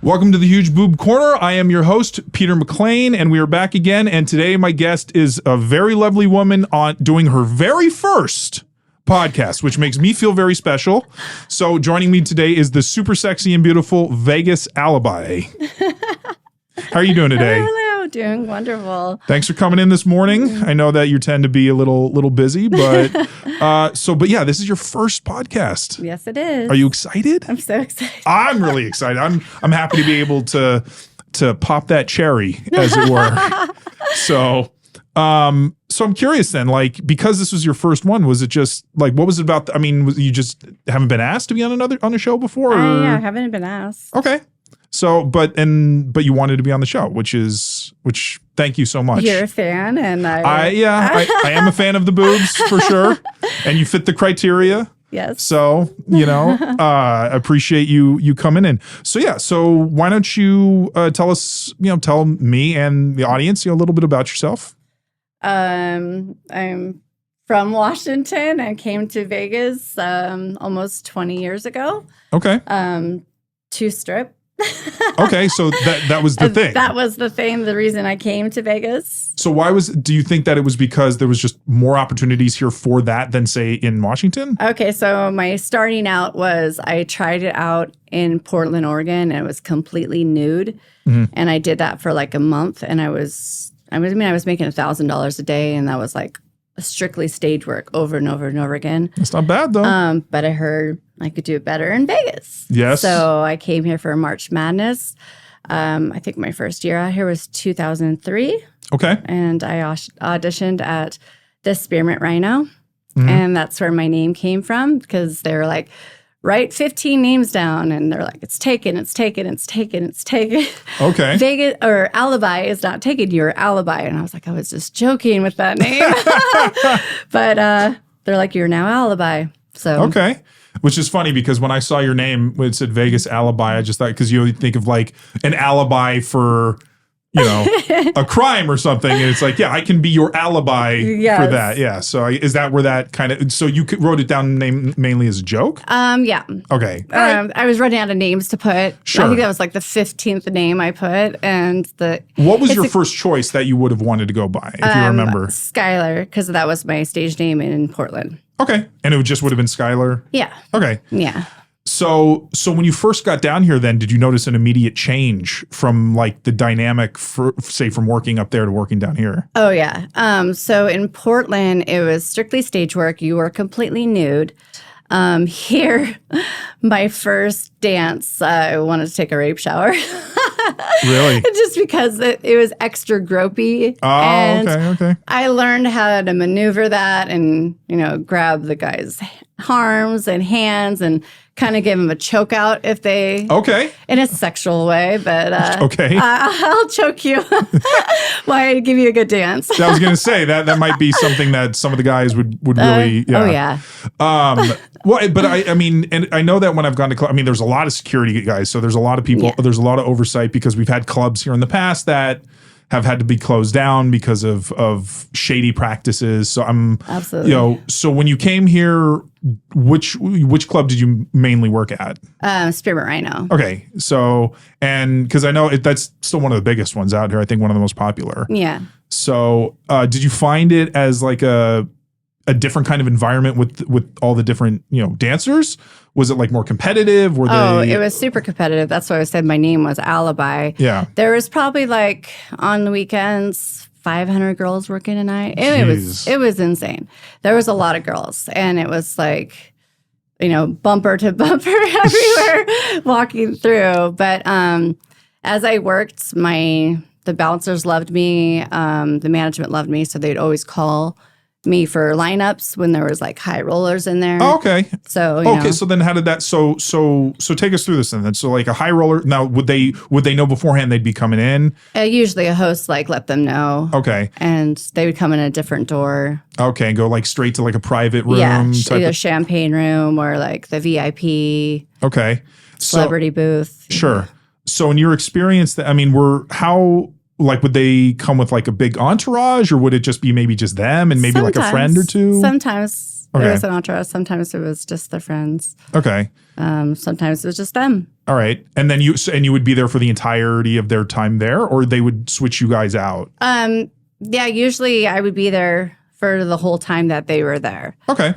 Welcome to the Huge Boob Corner. I am your host, Peter McLean, and we are back again. And today my guest is a very lovely woman doing her very first podcast, which makes me feel very special. So joining me today is the super sexy and beautiful Vegas Alibi. How are you doing today? Hello, doing wonderful. Thanks for coming in this morning. I know that you tend to be a little busy, but yeah, this is your first podcast. Yes, it is. Are you excited? I'm so excited. I'm really excited. I'm happy to be able to pop that cherry, as it were. So I'm curious then, like, because this was your first one, was it just like, what was it about? You just haven't been asked to be on a show before? Yeah, I haven't been asked. Okay. So, but you wanted to be on the show, which thank you so much. You're a fan, and I am a fan of the boobs for sure, and you fit the criteria. Yes. So, appreciate you coming in. So yeah, so why don't you tell me and the audience, a little bit about yourself. I'm from Washington and came to Vegas almost 20 years ago. Okay. To strip. Okay, so that was the thing. That was the thing, the reason I came to Vegas. So do you think that it was because there was just more opportunities here for that than, say, in Washington? Okay, so my starting out was I tried it out in Portland, Oregon, and it was completely nude. Mm-hmm. And I did that for like a month, and I was making $1,000 a day, and that was like strictly stage work over and over and over again. That's not bad, though. But I heard I could do it better in Vegas. Yes. So I came here for March Madness. I think my first year out here was 2003. Okay. And I auditioned at the Spearmint Rhino. Mm-hmm. And that's where my name came from, because they were like, write 15 names down. And they're like, it's taken, it's taken, it's taken, it's taken. Okay. Vegas or Alibi is not taken, you're Alibi. And I was like, I was just joking with that name. But they're like, you're now Alibi. So okay. Which is funny, because when I saw your name, it said Vegas Alibi, I just thought, because you think of like an alibi for, a crime or something. And it's like, yeah, I can be your alibi for that. Yeah. So is that where that kind of, so you wrote it down mainly as a joke? Yeah. Okay. I was running out of names to put. Sure. I think that was like the 15th name I put. And what was your first choice that you would have wanted to go by, if you remember? Skylar, because that was my stage name in Portland. Okay. And it just would have been Skylar? Yeah. Okay. Yeah. So when you first got down here, then did you notice an immediate change from like the dynamic, from working up there to working down here? Oh yeah. So in Portland, it was strictly stage work. You were completely nude. Here, my first dance, I wanted to take a rape shower. Really? Just because it was extra gropey. Oh, and okay. I learned how to maneuver that and, grab the guy's arms and hands and kind of give them a choke out if they... Okay. In a sexual way, but... okay. I'll choke you while I give you a good dance. I was going to say that might be something that some of the guys would really... Yeah. Oh, yeah. Well, but I mean, and I know that when I've gone to club, there's a lot of security guys, so there's a lot of people, there's a lot of oversight, because we've had clubs here in the past that have had to be closed down because of shady practices. So absolutely, so when you came here, which club did you mainly work at? Spearmint Rhino. Okay, so, and because I know that's still one of the biggest ones out here. I think one of the most popular. Yeah. So, did you find it as like a different kind of environment with all the different, dancers? Was it like more competitive? It was super competitive. That's why I said my name was Alibi. Yeah. There was probably like on the weekends, 500 girls working a night. And it was insane. There was a lot of girls, and it was like, bumper to bumper everywhere walking through. But as I worked, the bouncers loved me. The management loved me. So they'd always call me for lineups when there was like high rollers in there. Oh, okay. So so then how did that so take us through this then. So like a high roller, now would they know beforehand they'd be coming in? Usually a host let them know. Okay. And they would come in a different door. Okay, and go like straight to like a private room. Yeah, either champagne room or like the VIP. Okay. Celebrity booth. Sure. So in your experience, would they come with like a big entourage, or would it just be maybe just them and maybe like a friend or two? Sometimes It Okay. was an entourage. Sometimes it was just their friends. Okay. Sometimes it was just them. All right. And then you would be there for the entirety of their time there, or they would switch you guys out? Yeah, usually I would be there for the whole time that they were there. Okay.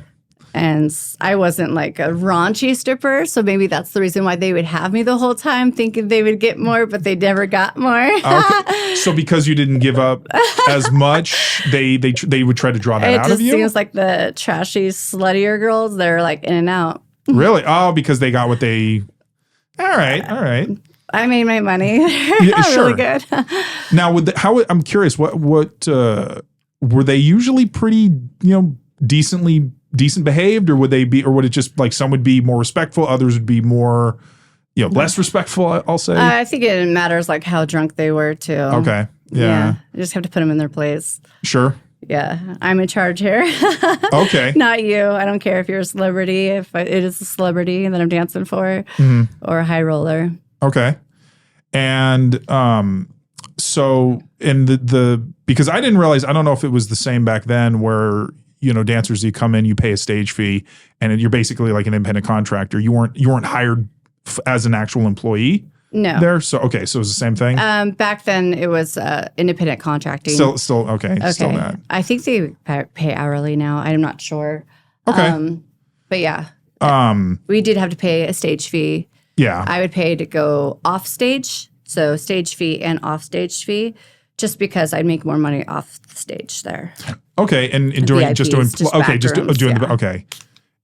And I wasn't like a raunchy stripper, so maybe that's the reason why they would have me the whole time, thinking they would get more, but they never got more. Okay. So because you didn't give up as much, they would try to draw that out of you? It just seems like the trashy, sluttier girls, they're like in and out. Really? Oh, because they got what they... All right. I made my money. Yeah, sure. Really good. Now, I'm curious, what were they usually pretty, decent behaved, or would it just like some would be more respectful, others would be more, less respectful, I'll say? I think it matters like how drunk they were too. Okay. Yeah. You just have to put them in their place. Sure. Yeah. I'm in charge here. Okay. Not you. I don't care if you're a celebrity, if it is a celebrity that I'm dancing for, or a high roller. Okay. And so in because I didn't realize, I don't know if it was the same back then where, dancers, you come in, you pay a stage fee, and you're basically like an independent contractor. You weren't hired as an actual employee. No. There. So, okay. So it was the same thing. Back then it was independent contracting. Still okay. Still that. I think they pay hourly now. I'm not sure. Okay. But yeah. We did have to pay a stage fee. Yeah. I would pay to go off stage. So stage fee and off stage fee, just because I'd make more money off the stage there. Okay. And doing VIPs, okay.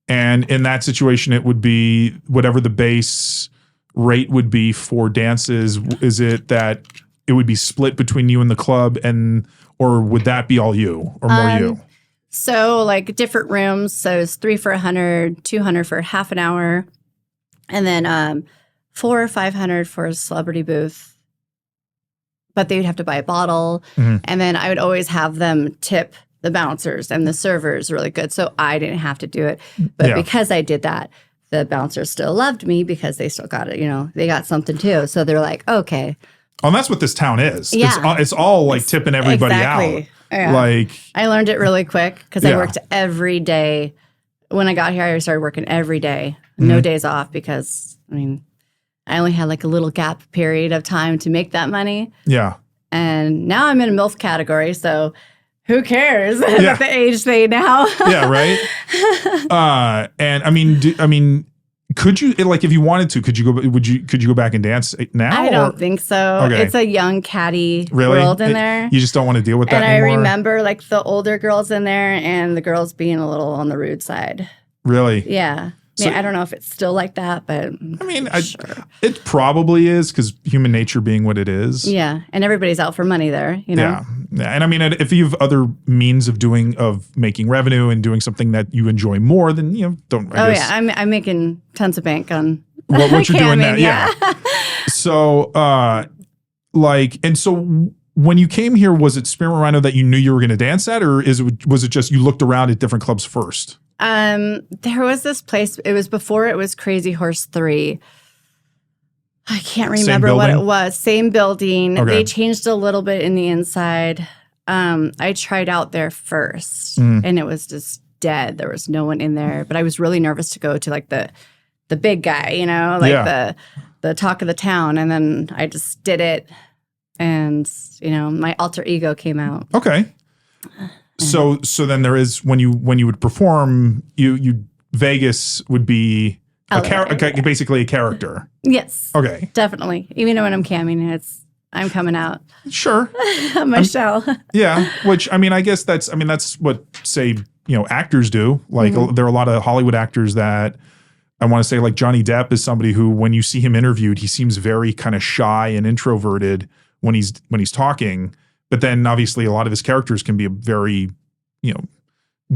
And in that situation, it would be whatever the base rate would be for dances. Is it that it would be split between you and the club, or would that be all you or more you? So like different rooms. So it's 3 for 100, 200 for half an hour, and then 400 or 500 for a celebrity booth. But they would have to buy a bottle, and then I would always have them tip the bouncers and the servers really good, so I didn't have to do it. But because I did that, the bouncers still loved me because they still got it. They got something too. So they're like, okay. Oh, and that's what this town is. Yeah. It's all like tipping everybody out. Yeah. Like, I learned it really quick because I worked every day. When I got here, I started working every day, no days off, because I only had like a little gap period of time to make that money. Yeah. And now I'm in a MILF category, so who cares at the age they now? Yeah, right. And could you, like, if you wanted to, could you go back and dance now? I don't think so. Okay. It's a young catty really? world in there. You just don't want to deal with that anymore. And I remember like the older girls in there and the girls being a little on the rude side. Really? Yeah. So, I don't know if it's still like that, but sure. It probably is, because human nature being what it is. Yeah, and everybody's out for money there, Yeah, and if you have other means of making revenue and doing something that you enjoy more, then don't. I'm making tons of bank on what you're doing now. Yeah. So, so when you came here, was it Spearmint Rhino that you knew you were going to dance at, or was it just you looked around at different clubs first? There was this place. It was before it was Crazy Horse 3. I can't remember what it was. Same building. Okay. They changed a little bit in the inside. I tried out there first, and it was just dead. There was no one in there. But I was really nervous to go to like the big guy, the talk of the town. And then I just did it, and my alter ego came out. Okay. So then there is, when you would perform, you Vegas would be basically a character. Yes. Okay. Definitely. Even when I'm camming, I'm coming out. Sure. My shell. Yeah. Which I guess that's what, say, actors do. Like there are a lot of Hollywood actors that I want to say, like Johnny Depp is somebody who, when you see him interviewed, he seems very kind of shy and introverted when he's talking. But then obviously a lot of his characters can be very,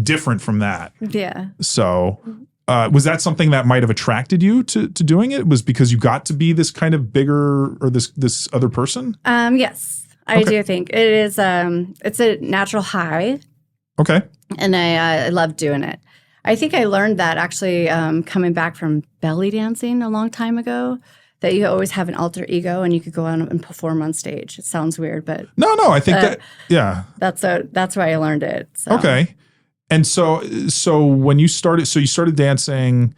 different from that. Yeah. So was that something that might have attracted you to doing it? Was because you got to be this kind of bigger, or this other person? Yes, I do think it is. It's a natural high. Okay. And I love doing it. I think I learned that actually coming back from belly dancing a long time ago, that you always have an alter ego and you could go out and perform on stage. It sounds weird, but no, I think that, yeah. That's why I learned it. So. Okay. And so when you started, so you started dancing,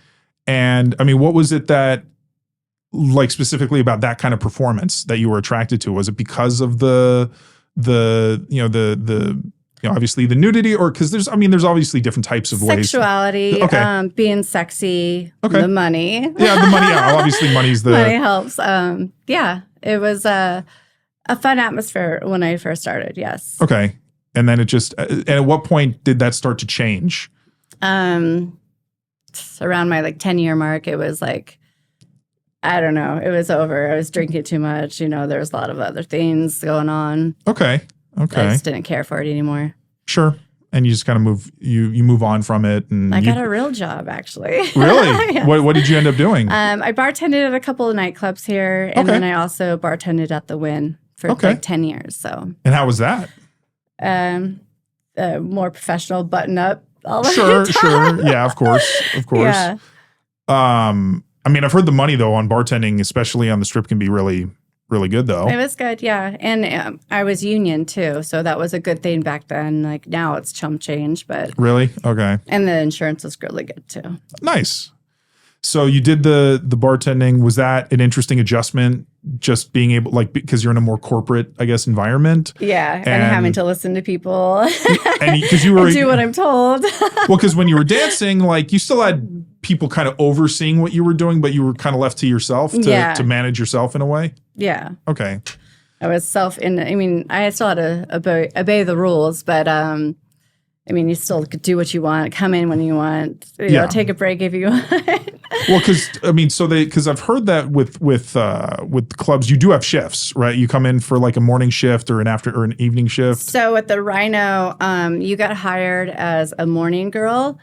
and I mean, what was it that, like, specifically about that kind of performance that you were attracted to? Was it because of the obviously the nudity, or because there's obviously different types of ways. Sexuality, being sexy, the money. Yeah, the money. Yeah, obviously money helps. It was a fun atmosphere when I first started. Yes. Okay, and then and at what point did that start to change? Around my 10-year mark, it was like, I don't know, it was over. I was drinking too much. There was a lot of other things going on. Okay. I just didn't care for it anymore. Sure. And you just kind of move on from it. And I got a real job, actually. Really? Yes. What did you end up doing? I bartended at a couple of nightclubs here, and then I also bartended at the Wynn for 10 years. So. And how was that? More professional, button up. Sure. Yeah, of course. Yeah. I've heard the money though on bartending, especially on the strip, can be really, really good though. It was good, yeah. And I was union too, so that was a good thing back then. Like now it's chump change, but really? Okay. And the insurance was really good too. Nice. So you did the bartending. Was that an interesting adjustment? Just being able, because you're in a more corporate, I guess, environment. Yeah, and having to listen to people and because you were do what I'm told. Well, because when you were dancing, you still had people kind of overseeing what you were doing, but you were kind of left to yourself to manage yourself in a way. Yeah. Okay. I was I still had to obey the rules, but you still could do what you want, come in when you want, take a break if you want. Well, because I've heard that with clubs, you do have shifts, right? You come in for a morning shift or an evening shift. So at the Rhino, you got hired as a morning girl,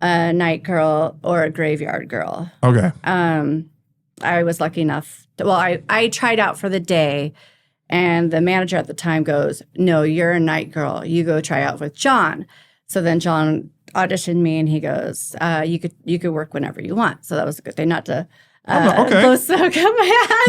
a night girl, or a graveyard girl. Okay. I was lucky enough. I tried out for the day. And the manager at the time goes, "No, you're a night girl. You go try out with John." So then John auditioned me, and he goes, "You could work whenever you want." So that was a good thing, not to blow smoke up my ass.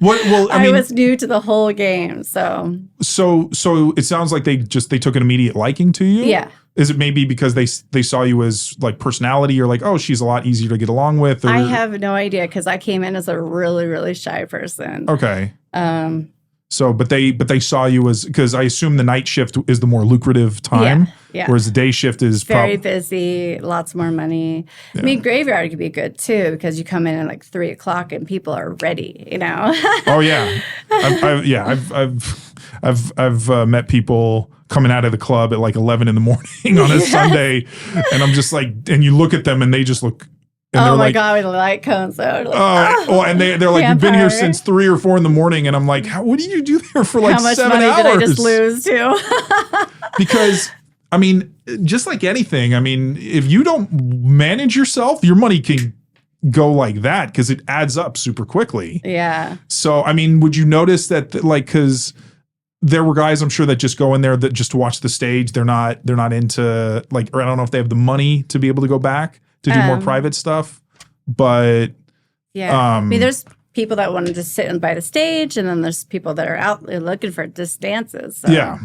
No. I was new to the whole game, so it sounds like they took an immediate liking to you. Yeah. Is it maybe because they saw you as personality, or oh, she's a lot easier to get along with? Or? I have no idea, because I came in as a really, really shy person. Okay. But they saw you as, because I assume the night shift is the more lucrative time, whereas the day shift is very busy, lots more money. Yeah. Graveyard could be good too, because you come in at 3 o'clock and people are ready. Oh yeah, I've met people coming out of the club at 11 in the morning on a Sunday, and I'm just and you look at them and they just look. And oh my God, with the light comes out. And they're like, "You've been here since 3 or 4 in the morning," and I'm like, what did you do there for 7 hours? How much money did I just lose too? Because just like anything, if you don't manage yourself, your money can go like that, because it adds up super quickly. Yeah. So would you notice that because there were guys, I'm sure, that just go in there that just to watch the stage. They're not into or I don't know if they have the money to be able to go back to do more private stuff, but yeah. There's people that wanted to sit by the stage, and then there's people that are out looking for just dances. So. Yeah.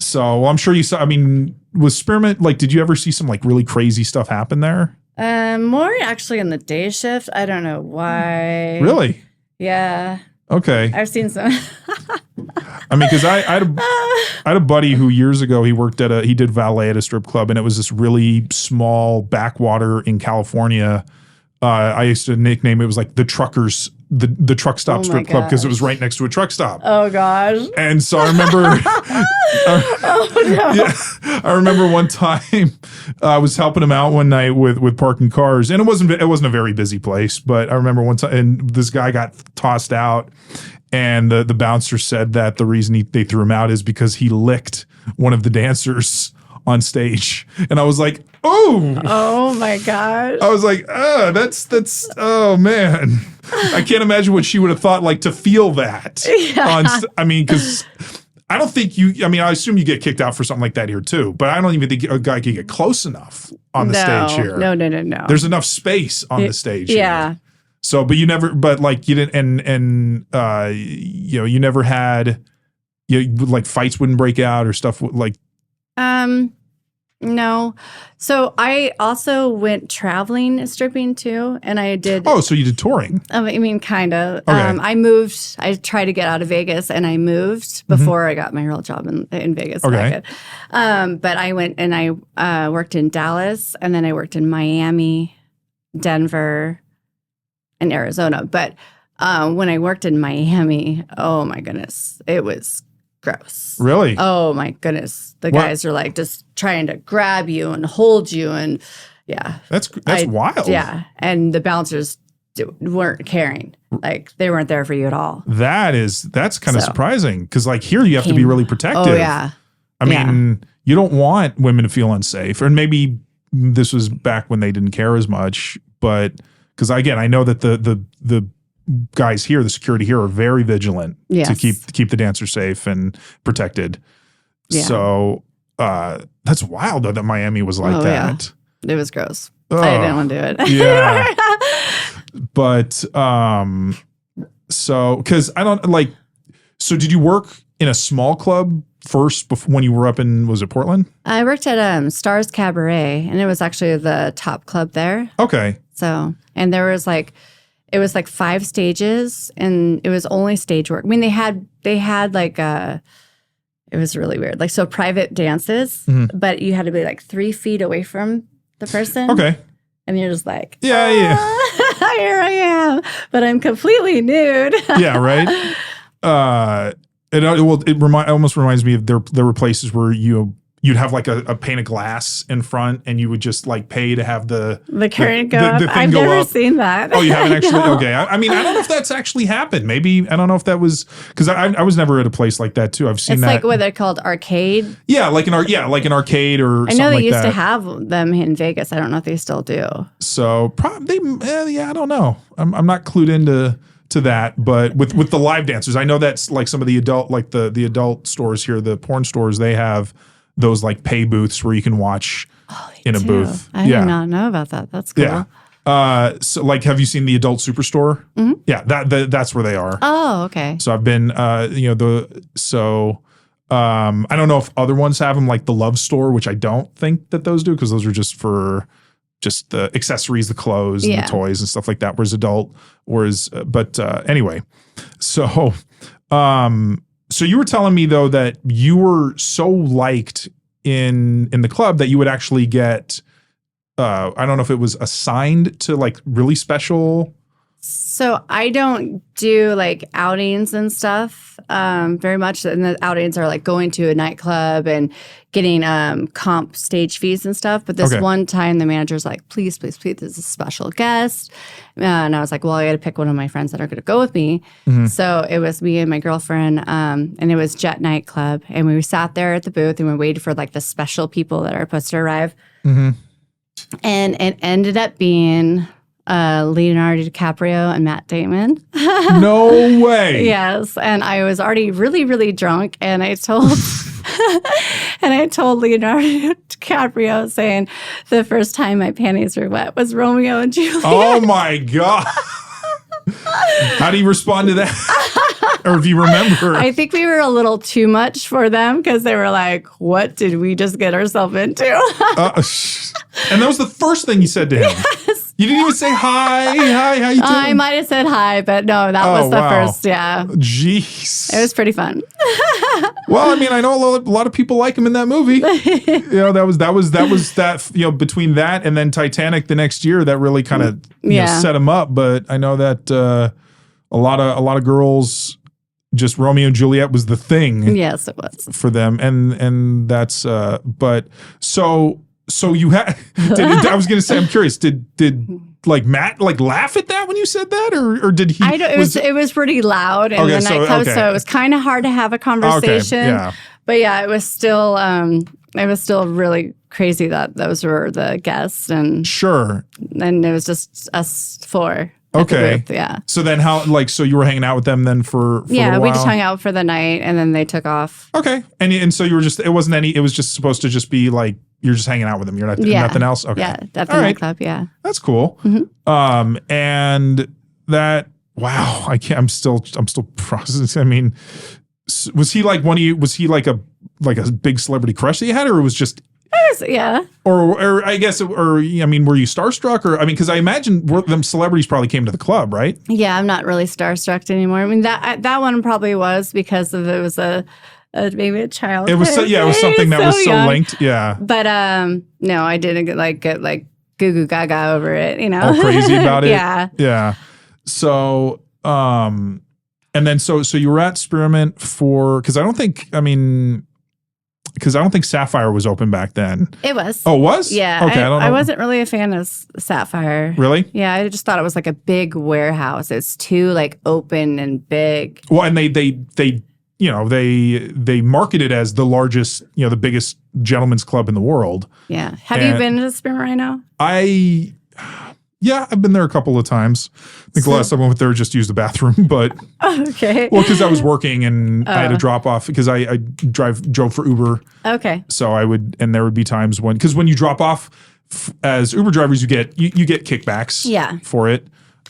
So I'm sure you saw. Was Spearmint did you ever see some really crazy stuff happen there? More actually in the day shift. I don't know why. Really? Yeah. Okay. I've seen some. Because I had a buddy who years ago, he did valet at a strip club, and it was this really small backwater in California. I used to nickname it was the truckers, the truck stop strip club, because it was right next to a truck stop. Oh gosh. And so I remember, I remember one time I was helping him out one night with parking cars, and it wasn't a very busy place, but I remember one time, and this guy got tossed out. And the bouncer said that the reason they threw him out is because he licked one of the dancers on stage. And I was like, oh my gosh. I was like, that's oh man. I can't imagine what she would have thought to feel that. Yeah. Because I don't think I assume you get kicked out for something like that here too, but I don't even think a guy can get close enough on the stage here. No. There's enough space on the stage. Yeah. Here. So, but you never, you didn't, you never had, fights wouldn't break out or stuff No. So I also went traveling stripping too. And I did. Oh, so you did touring. I mean, kind of. Okay. I moved. I tried to get out of Vegas and I moved before I got my real job in Vegas. Okay. But I went and I worked in Dallas and then I worked in Miami, Denver, and Arizona. But when I worked in Miami, oh my goodness, it was gross. Really? Oh my goodness. The guys are like just trying to grab you and hold you and yeah. That's wild. Yeah. And the bouncers weren't caring. Like they weren't there for you at all. That's kind of surprising because like here you have to be really protective. Oh yeah. I mean, you don't want women to feel unsafe. And maybe this was back when they didn't care as much, but because again, I know that the guys here, the security here, are very vigilant to keep the dancers safe and protected. Yeah. So that's wild though that Miami was like that. Yeah. It was gross. I didn't want to do it. Yeah. But so because I don't like. So did you work in a small club first before when you were up in, was it Portland? I worked at Stars Cabaret, and it was actually the top club there. Okay. So and there was like. It was like 5 stages and it was only stage work. I mean, they had like it was really weird. Like, so private dances, but you had to be like 3 feet away from the person. Okay. And you're just like, yeah. Here I am, but I'm completely nude. Yeah. Right. It almost reminds me of there were places where you'd have like a pane of glass in front and you would just like pay to have the current go up. I've never seen that. Oh, you haven't actually? Okay. I mean, I don't know if that's actually happened. Maybe, I don't know if that was, because I was never at a place like that too. I've seen that. It's like what they're called arcade. Yeah, like an arcade or something like that. I know they used to have them in Vegas. I don't know if they still do. So I don't know. I'm not clued into that, but with the live dancers, I know that's like some of the adult, like the adult stores here, the porn stores, they have those like pay booths where you can watch in a booth. I did not know about that. That's cool. Yeah. So like, have you seen the adult superstore? Mm-hmm. Yeah, that's where they are. Oh, okay. So I've been, I don't know if other ones have them, like the Love Store, which I don't think that those do, because those are just for just the accessories, the clothes, and the toys and stuff like that. Anyway, so. So you were telling me though that you were so liked in the club that you would actually get, I don't know if it was assigned to like really special. So I don't do like outings and stuff very much. And the outings are like going to a nightclub and getting comp stage fees and stuff. But this one time the manager's like, please, this is a special guest. And I was like, well, I got to pick one of my friends that are going to go with me. Mm-hmm. So it was me and my girlfriend and it was Jet Nightclub. And we sat there at the booth and we waited for like the special people that are supposed to arrive. Mm-hmm. And it ended up being... Leonardo DiCaprio and Matt Damon. No way. Yes, and I was already really, really drunk, and I told Leonardo DiCaprio saying the first time my panties were wet was Romeo and Juliet. Oh my God. How do you respond to that? Or if you remember? I think we were a little too much for them because they were like, what did we just get ourselves into? And that was the first thing you said to him. Yes. You didn't even say hi, how you doing? I might have said hi, but no, that was the first, yeah. Jeez. It was pretty fun. Well, I mean, I know a lot of people like him in that movie. That was between that and then Titanic the next year, that really kind of set him up. But I know that a lot of girls, just Romeo and Juliet was the thing. Yes, it was for them, and that's but so. So you had, I was going to say, I'm curious, did like Matt like laugh at that when you said that or did he? It was pretty loud in the nightclub, so it was kind of hard to have a conversation. Okay, yeah. But yeah, it was still really crazy that those were the guests and it was just us 4. Okay. Booth, yeah. So then so you were hanging out with them then for a while? We just hung out for the night and then they took off. Okay. And so you were it was just supposed to just be like, you're just hanging out with them. You're not nothing else? Okay. Yeah. That's the nightclub. Yeah. That's cool. Mm-hmm. And that, wow, I'm still processing. I mean, was he like was he like a big celebrity crush that you had, or it was just, course, yeah. Or I guess, or I mean, were you starstruck? Or I mean, because I imagine them celebrities probably came to the club, right? Yeah, I'm not really starstruck anymore. I mean, that one probably was because of it was maybe a child. It was it was something that was so linked. Yeah. But no, I didn't get like goo goo gaga over it. You know, all crazy about it. Yeah. Yeah. So and then so you were at Spearmint because I don't think Sapphire was open back then. It was. Oh, it was? Yeah. Okay, I don't know. I wasn't really a fan of Sapphire. Really? Yeah, I just thought it was like a big warehouse. It's too like open and big. Well, and they market it as the largest, the biggest gentleman's club in the world. Yeah. Have you been to Spearmint Rhino? Yeah, I've been there a couple of times. I think the last time I went there just used the bathroom, but okay. Well, because I was working and I had to drop off because I drove for Uber. Okay. So and there would be times because when you drop off as Uber drivers, you get kickbacks for it.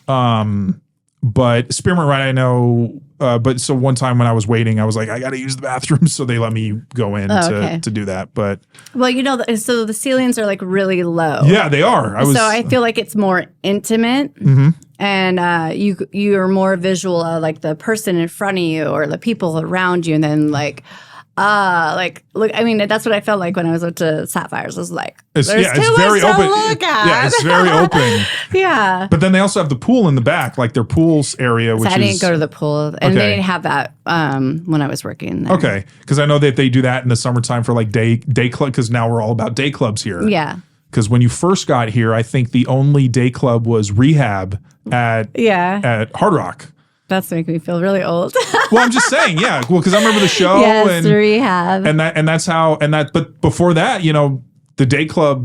But Spearmint Rhino, I know. But so one time when I was waiting, I was like, I got to use the bathroom, so they let me go in to do that. But well, so the ceilings are like really low. Yeah, they are. So I feel like it's more intimate, and you're more visual of like the person in front of you or the people around you, and then look. I mean, that's what I felt like when I was up to Sapphires. I was like, it's very open. Look at. Yeah, it's very open. Yeah. But then they also have the pool in the back, like their pools area. Which I didn't go to the pool, and they didn't have that when I was working there. Okay, because I know that they do that in the summertime for like day club. Because now we're all about day clubs here. Yeah. Because when you first got here, I think the only day club was Rehab at Hard Rock. That's making me feel really old. Well, I'm just saying, yeah. Well, because I remember the show and Rehab, but before that, the day club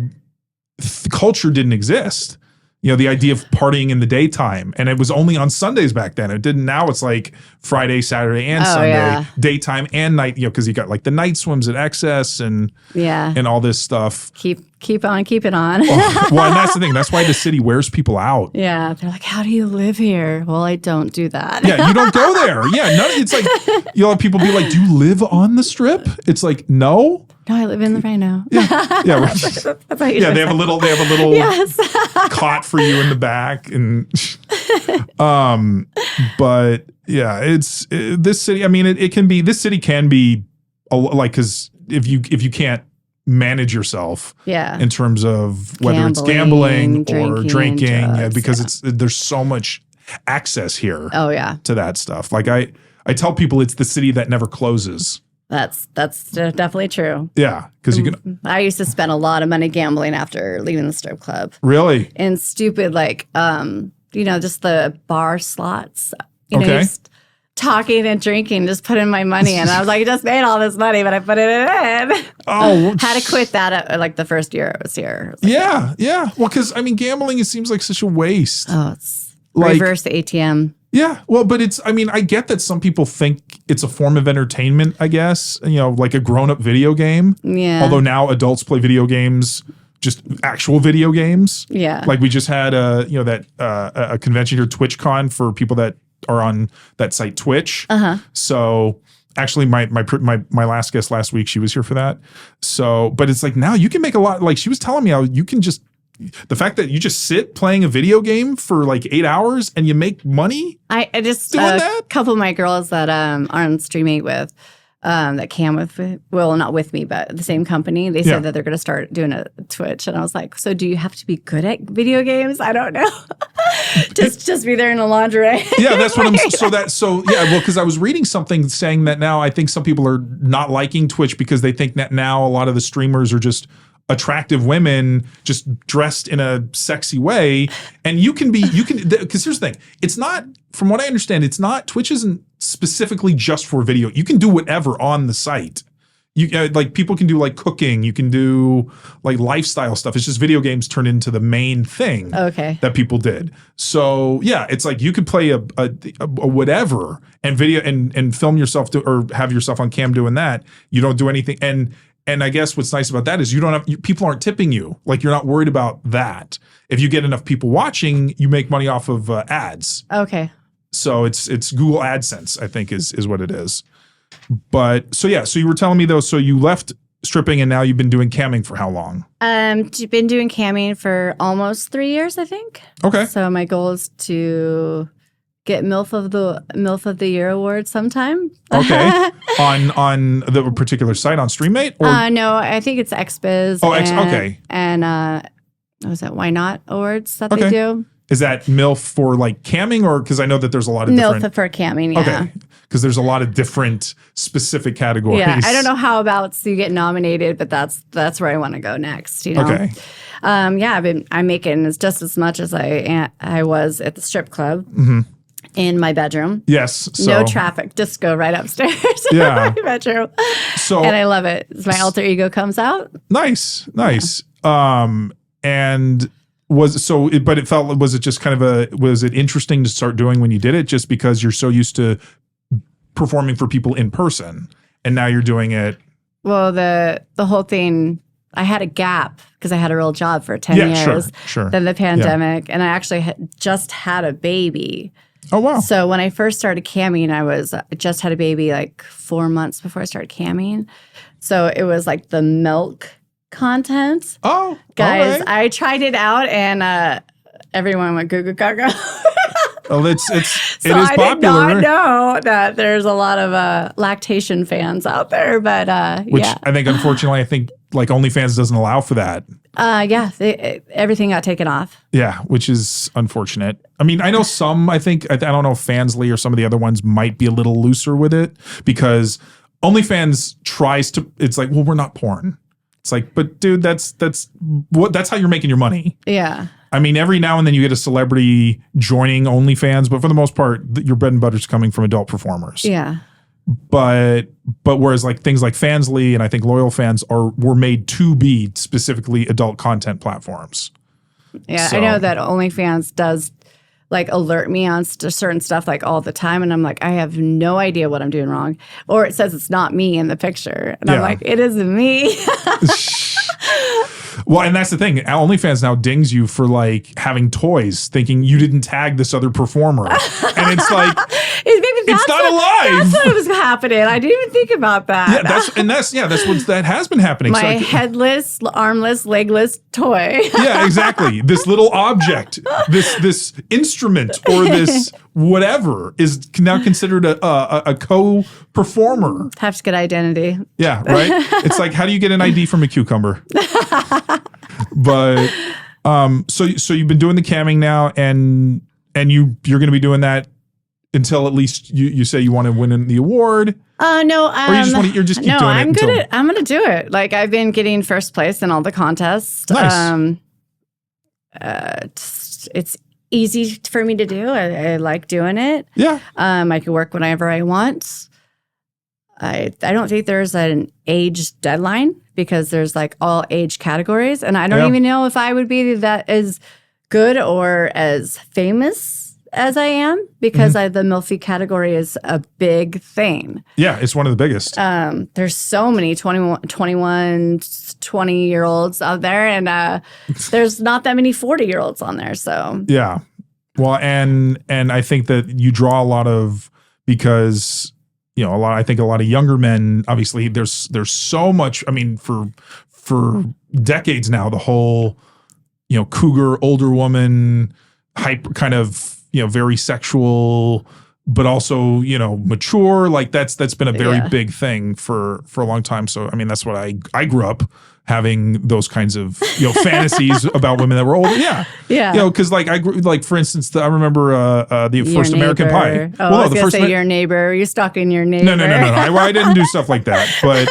culture didn't exist. The idea of partying in the daytime, and it was only on Sundays back then. It didn't. Now it's like Friday, Saturday, and Sunday, daytime and night. Because you got like the night swims at Excess and all this stuff. Keep on keeping on. Well, and that's the thing. That's why the city wears people out. Yeah, they're like, how do you live here? Well, I don't do that. Yeah, you don't go there. Yeah, it's like you'll have people be like, "Do you live on the Strip?" It's like, no. No, I live in the Rhino. Yeah. They have a little cot for you in the back, and but yeah, it's this city. I mean, this city can be because if you can't manage yourself, in terms of whether it's gambling or drinking, because there's so much access here. Oh yeah, to that stuff. Like I tell people, it's the city that never closes. That's definitely true. Yeah, because you can. I used to spend a lot of money gambling after leaving the strip club. Really? And stupid, just the bar slots. Just talking and drinking, just putting my money in. I was like, I just made all this money, but I put it in. Oh, had to quit that at the first year I was here. Yeah. Well, because I mean, gambling, it seems like such a waste. Oh, it's reverse ATM. Yeah, well, but I get that some people think it's a form of entertainment, I guess, like a grown-up video game. Yeah. Although now adults play video games, just actual video games. Yeah. Like we just had a convention here, TwitchCon, for people that are on that site Twitch. Uh-huh. So actually my last guest last week, she was here for that. So, but it's like now you can make a lot, like she was telling me how you can just, the fact that you just sit playing a video game for like 8 hours and you make money. I just doing that? A couple of my girls that are on Stream 8 with that came with, well, not with me, but the same company. They said that they're going to start doing a Twitch, and I was like, so do you have to be good at video games? I don't know. just be there in a lingerie. Yeah, that's what I'm. Well, because I was reading something saying that now I think some people are not liking Twitch because they think that now a lot of the streamers are just attractive women just dressed in a sexy way. And because here's the thing, it's not, from what I understand, Twitch isn't specifically just for video. You can do whatever on the site. You like people can do like cooking, you can do like lifestyle stuff. It's just video games turned into the main thing that people did. So yeah, it's like you could play a whatever and video and film yourself or have yourself on cam doing that. You don't do anything. And I guess what's nice about that is people aren't tipping you. Like you're not worried about that. If you get enough people watching, you make money off of ads. Okay. So it's Google AdSense, I think is what it is. But so you were telling me though, so you left stripping, and now you've been doing camming for how long? Been doing camming for almost 3 years, I think. Okay. So my goal is to get MILF of the Year award sometime. Okay. on the particular site on StreamMate? Or? No, I think it's XBiz. Oh, okay. And what was it? Why Not awards that they do? Is that MILF for like camming, or because I know that there's a lot of different... MILF for camming, yeah. Okay. Because there's a lot of different specific categories. Yeah, I don't know how about you get nominated, but that's where I want to go next. You know? Okay. I'm making just as much as I was at the strip club in my bedroom. Yes. So, no traffic, just go right upstairs. Yeah. My bedroom. So, and I love it. My alter ego comes out. Nice. And was it just kind of was it interesting to start doing when you did it, just because you're so used to performing for people in person, and now you're doing it? Well, the whole thing, I had a gap because I had a real job for 10 years. Sure. Then the pandemic, and I actually just had a baby. Oh, wow. So when I first started camming, I just had a baby like 4 months before I started camming. So it was like the milk content. Oh, guys, right. I tried it out, and everyone went goo goo gaga. Well, it is I popular. did not know that there's a lot of lactation fans out there, but Which yeah. I think, unfortunately, like OnlyFans doesn't allow for that. Everything got taken off. Yeah, which is unfortunate. I mean, I know some, I don't know if Fansly or some of the other ones might be a little looser with it, because OnlyFans tries to, it's like, well, we're not porn. It's like, but dude, that's how you're making your money. Yeah. I mean, every now and then you get a celebrity joining OnlyFans, but for the most part, your bread and butter's coming from adult performers. Yeah. But whereas like things like Fansly and I think Loyal Fans were made to be specifically adult content platforms. Yeah, So, I know that OnlyFans does like alert me on certain stuff like all the time, and I'm like, I have no idea what I'm doing wrong. Or it says it's not me in the picture, and I'm like, it isn't me. Well, and that's the thing. OnlyFans now dings you for like having toys, thinking you didn't tag this other performer, and it's like it's not alive. That's what was happening. I didn't even think about that. Yeah, that's what has been happening. My headless, armless, legless toy. Yeah, exactly. This little object, this instrument, or this whatever is now considered a co-performer. Have to get identity. Yeah, right. It's like, how do you get an ID from a cucumber? But so you've been doing the camming now, and you're going to be doing that until at least you say you want to win the award. No, or you just want to, you're just keep doing it. I'm gonna do it. Like, I've been getting first place in all the contests. Nice. It's easy for me to do. I like doing it. Yeah. I can work whenever I want. I don't think there's an age deadline, because there's like all age categories, and I don't even know if I would be that as good or as famous as I am, because the MILFy category is a big thing. Yeah, it's one of the biggest. There's so many 21, 20-year-olds out there, and there's not that many 40-year-olds on there. So yeah, well, and I think that you draw a lot of, because I think a lot of younger men, obviously there's so much, I mean, for decades now, the whole, cougar, older woman, hyper kind of, very sexual, but also, mature. Like that's been a very big thing for a long time. So, I mean, that's what I grew up having, those kinds of, fantasies about women that were older. Yeah. Yeah. Cause like I grew, like for instance, I remember the first American Pie. Oh, well, I was going to say your neighbor. You're stalking your neighbor. No. I didn't do stuff like that. But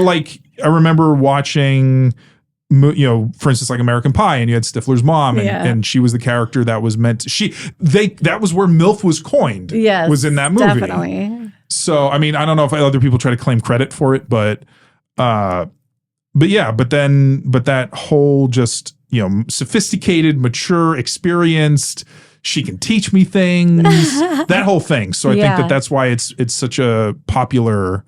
like, I remember watching, for instance, like American Pie, and you had Stifler's mom, and she was the character that was meant to, that was where MILF was coined. Yes, was in that movie. Definitely. So, I mean, I don't know if other people try to claim credit for it, but that whole just, sophisticated, mature, experienced, she can teach me things, that whole thing. So I think that's why it's such a popular,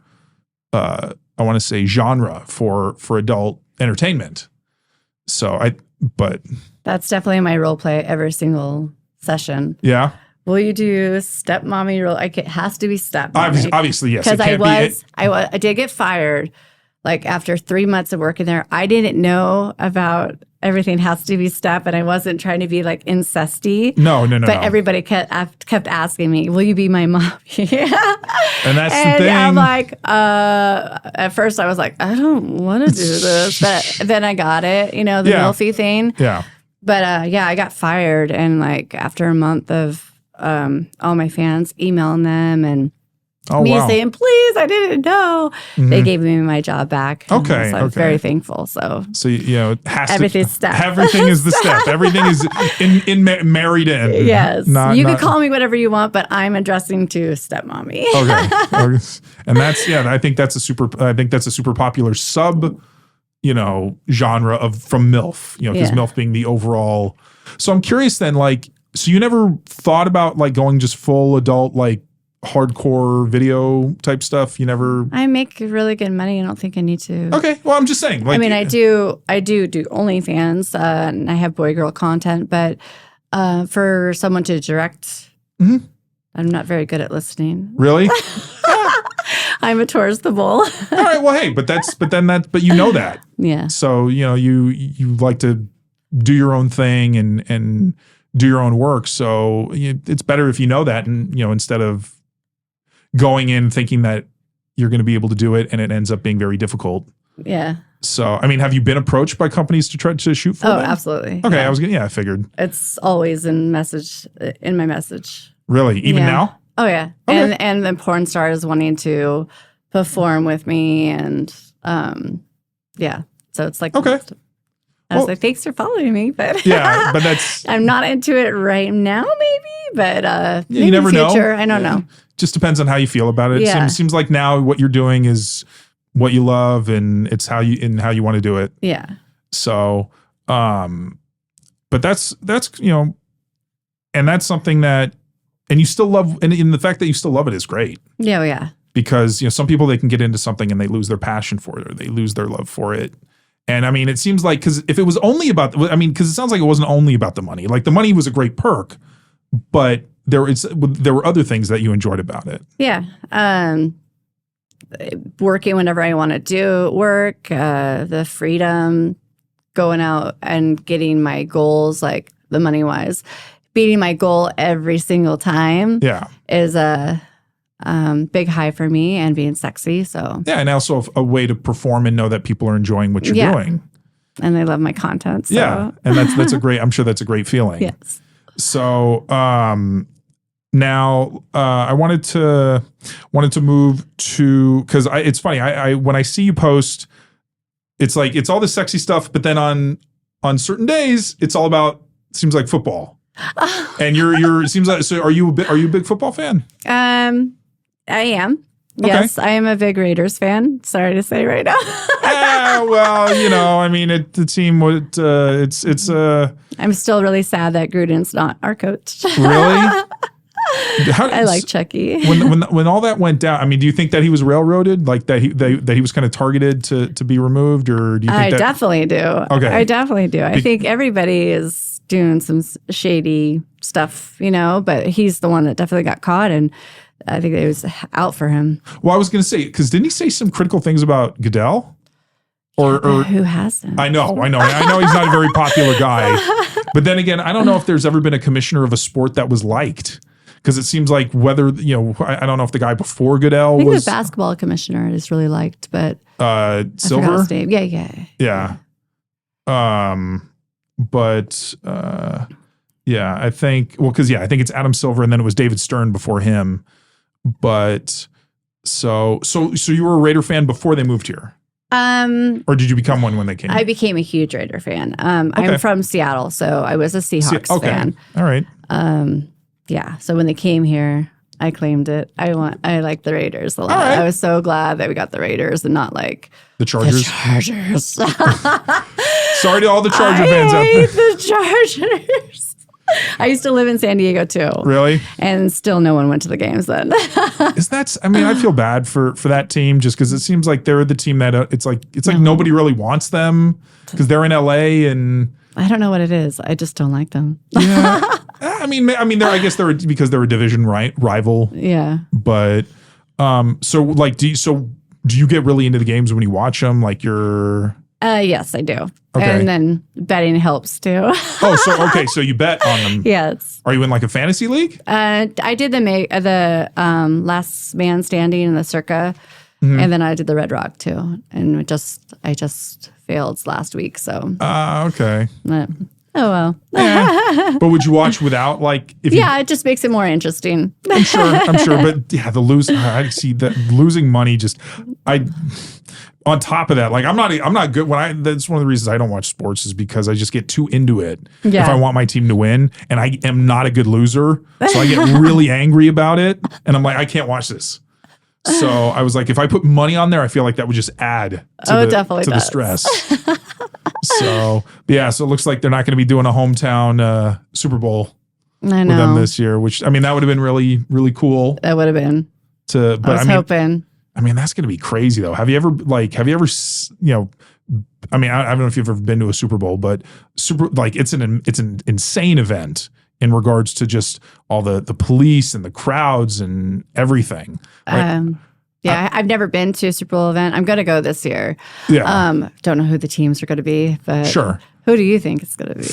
I want to say, genre for adult entertainment. But that's definitely my role play every single session. Yeah. Will you do stepmommy role? It has to be stepmommy. Obviously, yes. Because I did get fired like after 3 months of working there, I didn't know about everything has to be step, and I wasn't trying to be like incesty. No. But everybody kept asking me, "Will you be my mommy?" And that's the thing. I'm like, at first I was like, I don't want to do this, but then I got it, the MILFy thing. Yeah. But I got fired, and like after a month of all my fans emailing them and saying, "Please, I didn't know," they gave me my job back. Okay, so I was very thankful. So it has everything's step. Everything is the step. Everything is in married in. Yes, you can call me whatever you want, but I'm addressing to stepmommy. Okay, and that's I think that's a super popular sub genre from MILF. Because MILF being the overall. So I'm curious then, like, so you never thought about like going just full adult like hardcore video type stuff? You never? I make really good money. I don't think I need to. Okay. Well, I'm just saying. Like, I mean, I do OnlyFans, and I have boy girl content, but for someone to direct, I'm not very good at listening. Really? I'm a towards the bull. All right. Well, hey, but you know that. Yeah. So you like to do your own thing and do your own work. So it's better if you know that, and instead of going in thinking that you're going to be able to do it and it ends up being very difficult. Yeah. So, I mean, have you been approached by companies to try to shoot for them? Absolutely. Okay. Yeah. I figured. It's always in my message. Really? Even now? Oh yeah. Okay. And the porn stars wanting to perform with me, and so it's like, okay. I was like, thanks for following me, but but that's I'm not into it right now, maybe, but maybe you never in the future, know. I don't know. Just depends on how you feel about it. Yeah. It seems like now what you're doing is what you love, and it's how you want to do it. Yeah. So, but that's and that's something that, and you still love, and in the fact that you still love it is great. Yeah, yeah. Because some people, they can get into something and they lose their passion for it, or they lose their love for it. And I mean, it seems like, because if it was only about, because it sounds like it wasn't only about the money. Like the money was a great perk, but there were other things that you enjoyed about it. Yeah. Working whenever I want to do work, the freedom, going out and getting my goals, like the money wise, beating my goal every single time. Yeah. Is a big high for me, and being sexy. So yeah, and also a way to perform and know that people are enjoying what you're doing, and they love my content. So. Yeah, and that's a great. I'm sure that's a great feeling. Yes. So now I wanted to move to, because it's funny. I when I see you post, it's like it's all this sexy stuff, but then on certain days it's all about, seems like football. And you're seems like, so are you a big football fan? I am. Okay. Yes, I am a big Raiders fan. Sorry to say right now. Well, I mean, the team would. It's. I'm still really sad that Gruden's not our coach. Really? I like Chucky. When all that went down, I mean, do you think that he was railroaded, like that he was kind of targeted to be removed, or do you think I definitely do. Okay, I definitely do. I think everybody is doing some shady stuff, but he's the one that definitely got caught, and I think it was out for him. Well, I was going to say, because didn't he say some critical things about Goodell? Or who hasn't? I know he's not a very popular guy, but then again, I don't know if there's ever been a commissioner of a sport that was liked. Because it seems like whether, I don't know if the guy before Goodell was. The basketball commissioner is really liked, but. Silver? Yeah. But, I think, I think it's Adam Silver, and then it was David Stern before him. But so you were a Raider fan before they moved here? Or did you become one when they came? I became a huge Raider fan. I'm from Seattle, so I was a Seahawks fan. All right. Yeah. So when they came here, I claimed it. I like the Raiders a lot. Right. I was so glad that we got the Raiders and not like the Chargers. Sorry to all the Charger fans out there. The Chargers. I used to live in San Diego too. Really? And still no one went to the games then. I feel bad for that team, just because it seems like they're the team that it's like nobody really wants them because they're in LA, and I don't know what it is. I just don't like them. Yeah. I mean, I guess because they're a division rival. Yeah. But so do you get really into the games when you watch them? Like you're... Yes, I do. Okay. And then betting helps too. Oh, so okay, so you bet on them. Yes. Are you in like a fantasy league? I did the last man standing in the Circa, and then I did the Red Rock too. And I just failed last week, so. Okay. Oh well. Yeah. But would you watch without like? If it just makes it more interesting. I'm sure. But yeah, I see that losing money. On top of that, like I'm not good that's one of the reasons I don't watch sports is because I just get too into it. Yeah. If I want my team to win, and I am not a good loser, so I get really angry about it, and I'm like, I can't watch this. So I was like, if I put money on there, I feel like that would just add to the stress. So yeah, so it looks like they're not going to be doing a hometown Super Bowl with them this year, which I mean that would have been really, really cool. That would have been. I was hoping. I mean, that's going to be crazy though. Have you ever, I mean, I don't know if you've ever been to a Super Bowl, but it's an insane event in regards to just all the police and the crowds and everything. Right? I've never been to a Super Bowl event. I'm going to go this year. Yeah. Don't know who the teams are going to be, but sure. Who do you think it's going to be?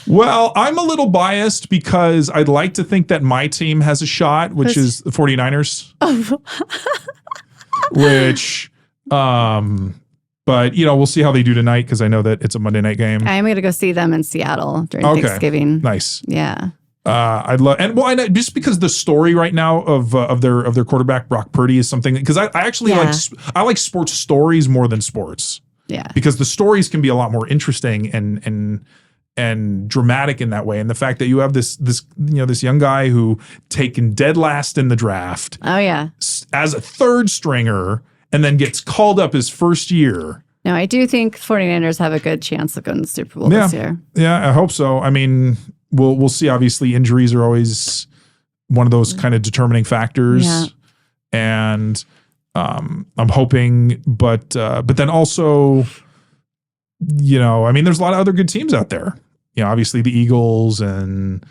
Well, I'm a little biased because I'd like to think that my team has a shot, which is the 49ers. Which, but we'll see how they do tonight because I know that it's a Monday night game. I'm going to go see them in Seattle during Thanksgiving. Nice. Yeah. I'd love, I know just because the story right now of their quarterback Brock Purdy is something because I actually like sports stories more than sports. Yeah. Because the stories can be a lot more interesting and dramatic in that way. And the fact that you have this young guy who taken dead last in the draft. Oh yeah. As a third stringer and then gets called up his first year. No, I do think 49ers have a good chance of going to the Super Bowl this year. Yeah, I hope so. I mean, we'll see. Obviously, injuries are always one of those kind of determining factors. Yeah. And I'm hoping, but then also, I mean, there's a lot of other good teams out there. Obviously the Eagles and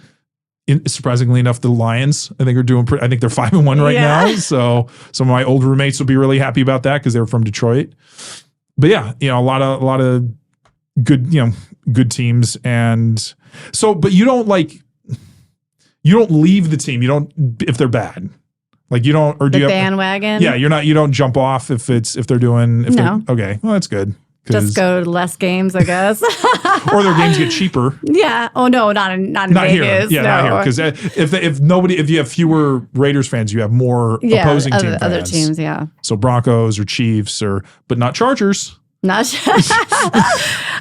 surprisingly enough, the Lions, I think are doing I think they're 5-1 right now. So some of my old roommates will be really happy about that because they were from Detroit. But yeah, a lot of good, good teams. And so, but you don't leave the team. You don't, if they're bad. Like you don't, or do you bandwagon? Yeah, you don't jump off if they're doing, okay. Well, that's good. Just go to less games, I guess. Or their games get cheaper. Yeah. Oh no, not in Vegas. Here. Yeah, not here. Because if you have fewer Raiders fans, you have more opposing team fans. Other teams, yeah. So Broncos or Chiefs but not Chargers. Not.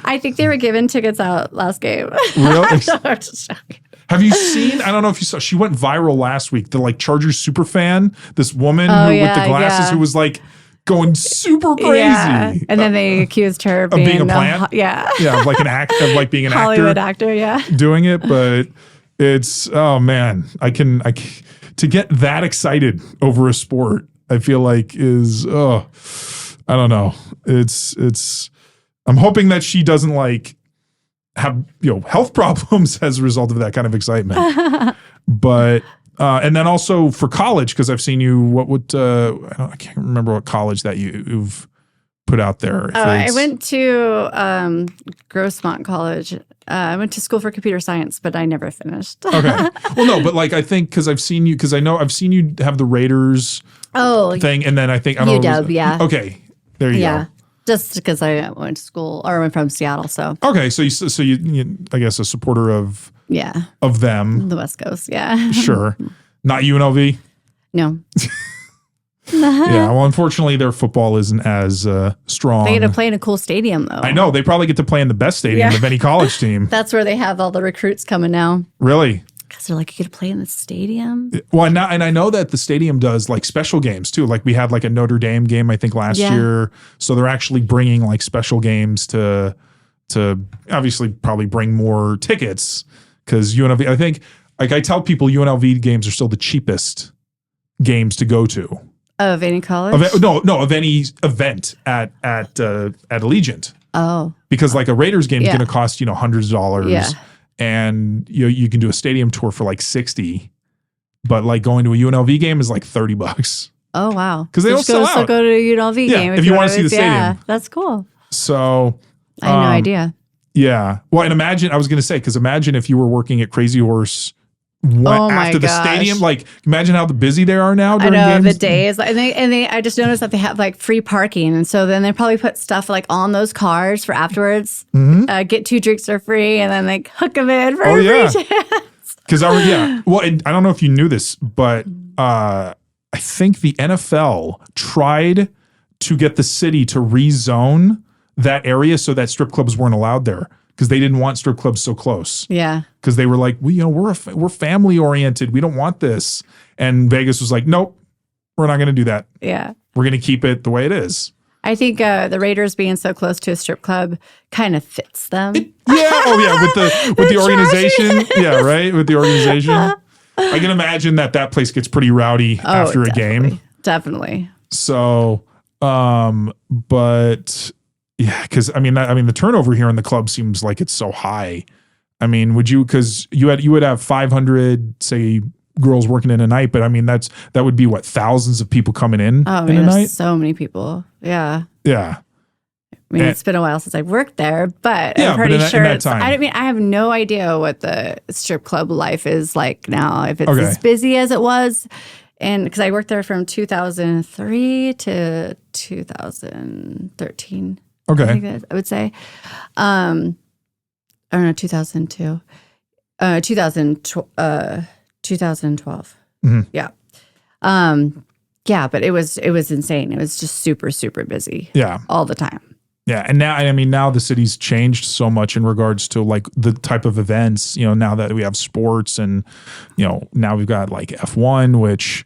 I think they were giving tickets out last game. Really? Have you seen? I don't know if you saw. She went viral last week. The Chargers super fan. This woman with the glasses who was going super crazy. Yeah. And then they accused her of being a plant. Yeah, like an act of being an Hollywood actor. Yeah, doing it. But it's man, to get that excited over a sport. I feel like is I don't know. It's. I'm hoping that she doesn't have health problems as a result of that kind of excitement. But. And then also for college, because I've seen you. I can't remember what college that you've put out there. I went to Grossmont College. I went to school for computer science, but I never finished. Okay. Well, no, but I think because I've seen you, because I know I've seen you have the Raiders thing, and then I think UW, yeah. Okay, there you go. Just because I went to school or went from Seattle, so okay. So you I guess a supporter of. Yeah. Of them. The West Coast, yeah. Sure. Not UNLV? No. Yeah, well, unfortunately, their football isn't as strong. They get to play in a cool stadium, though. I know. They probably get to play in the best stadium of any college team. That's where they have all the recruits coming now. Really? Because they're you get to play in the stadium? Well, and I know that the stadium does special games, too. We had a Notre Dame game, I think, last year. So they're actually bringing special games to obviously probably bring more tickets. Because UNLV, I think, I tell people UNLV games are still the cheapest games to go to. Of any college? Of any event at Allegiant. Oh. Because a Raiders game is going to cost, hundreds of dollars. Yeah. And you can do a stadium tour for $60. But going to a UNLV game is $30. Oh, wow. Because they don't sell out. So go to a UNLV game. If you want to see the stadium. Yeah, that's cool. So. I had no idea. Yeah. Well, and imagine, I was going to say, because imagine if you were working at Crazy Horse after the stadium. Like, imagine how busy they are now during games. The days. And they, I just noticed that they have like free parking. And so then they probably put stuff like on those cars for afterwards. Get 2 drinks for free and then like hook them in for a free chance. Because well, and I don't know if you knew this, but I think the NFL tried to get the city to rezone that area so that strip clubs weren't allowed there because they didn't want strip clubs so close. Yeah. Because they were like, we're family oriented. We don't want this. And Vegas was like, nope, we're not going to do that. Yeah. We're going to keep it the way it is. I think the Raiders being so close to a strip club kind of fits them. With the organization. Yeah, right. With the organization. I can imagine that place gets pretty rowdy after a game. Definitely. So, but yeah, because I mean, the turnover here in the club seems like it's so high. I mean, because you would have 500, say, girls working in a night, but I mean, that would be what, thousands of people coming in a night? So many people. Yeah. Yeah. I mean, it's been a while since I've worked there, but I'm pretty sure I have no idea what the strip club life is like now. If it's as busy as it was. And because I worked there from 2003 to 2013. Okay. I would say. I don't know, 2002. 2012. Yeah. Yeah, but it was insane. It was just super, super busy. Yeah. All the time. Yeah. And now the city's changed so much in regards to like the type of events, now that we have sports and, now we've got like F1, which